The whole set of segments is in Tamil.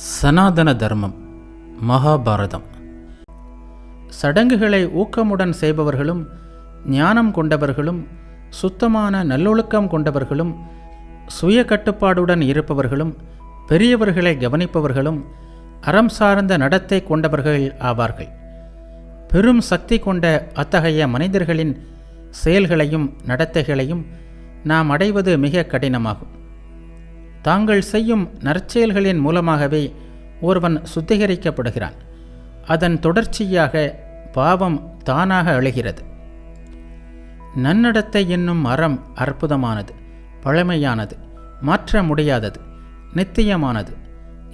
சனாதன தர்மம். மகாபாரதம். சடங்குகளை ஊக்கமுடன் செய்பவர்களும் ஞானம் கொண்டவர்களும் சுத்தமான நல்லொழுக்கம் கொண்டவர்களும் சுய கட்டுப்பாடுடன் இருப்பவர்களும் பெரியவர்களை கவனிப்பவர்களும் அறம் சார்ந்த நடத்தை கொண்டவர்கள் ஆவார்கள். பெரும் சக்தி கொண்ட அத்தகைய மனிதர்களின் செயல்களையும் நடத்தைகளையும் நாம் அடைவது மிக கடினமாகும். தாங்கள் செய்யும் நற்செயல்களின் மூலமாகவே ஒருவன் சுத்திகரிக்கப்படுகிறான். அதன் தொடர்ச்சியாக பாவம் தானாக அழுகிறது. நன்னடத்தை என்னும் அறம் அற்புதமானது, பழமையானது, மாற்ற முடியாதது, நித்தியமானது.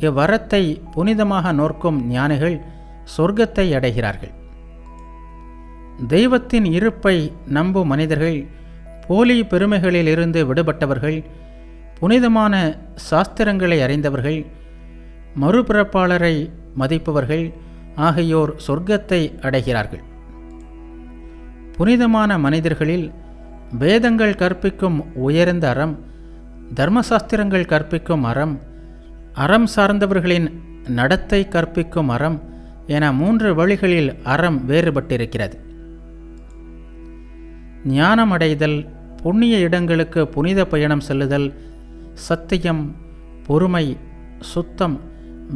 இவ்வறத்தை புனிதமாக நோக்கும் ஞானிகள் சொர்க்கத்தை அடைகிறார்கள். தெய்வத்தின் இருப்பை நம்பும் மனிதர்கள், போலி பெருமைகளிலிருந்து விடுபட்டவர்கள், புனிதமான சாஸ்திரங்களை அறிந்தவர்கள், மறுபிறப்பாளரை மதிப்பவர்கள் ஆகியோர் சொர்க்கத்தை அடைகிறார்கள். புனிதமான மனிதர்களில் வேதங்கள் கற்பிக்கும் உயர்ந்த அறம், தர்மசாஸ்திரங்கள் கற்பிக்கும் அறம், அறம் சார்ந்தவர்களின் நடத்தை கற்பிக்கும் அறம் என 3 வழிகளில் அறம் வேறுபட்டிருக்கிறது. ஞானம் அடைதல், புண்ணிய இடங்களுக்கு புனித பயணம் செல்லுதல், சத்தியம், பொறுமை, சுத்தம்,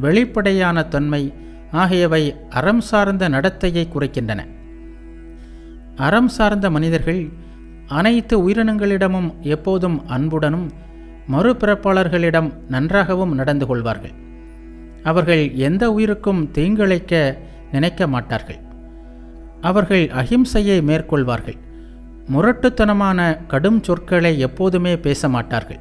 வெளிப்படையான தன்மை ஆகியவை அறம் சார்ந்த நடத்தையை குறிக்கின்றன. அறம் சார்ந்த மனிதர்கள் அனைத்து உயிரினங்களிடமும் எப்போதும் அன்புடனும் மறுபிறப்பாளர்களிடம் நன்றாகவும் நடந்து கொள்வார்கள். அவர்கள் எந்த உயிருக்கும் தீங்கிழைக்க நினைக்க மாட்டார்கள். அவர்கள் அஹிம்சையை மேற்கொள்வார்கள். முரட்டுத்தனமான கடும் சொற்களை எப்போதுமே பேச மாட்டார்கள்.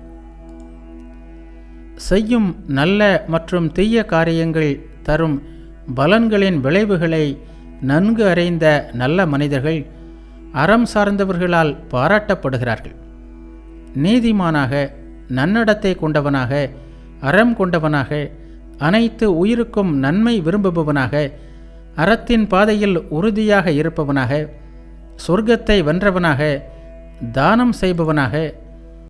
செய்யும் நல்ல மற்றும் தீய காரியங்கள் தரும் பலன்களின் விளைவுகளை நன்கு அறிந்த நல்ல மனிதர்கள் அறம் சார்ந்தவர்களால் பாராட்டப்படுகிறார்கள். நீதிமானாக, நன்னடத்தை கொண்டவனாக, அறம் கொண்டவனாக, அனைத்து உயிருக்கும் நன்மை விரும்புபவனாக, அறத்தின் பாதையில் உறுதியாக இருப்பவனாக, சொர்க்கத்தை வென்றவனாக, தானம் செய்பவனாக,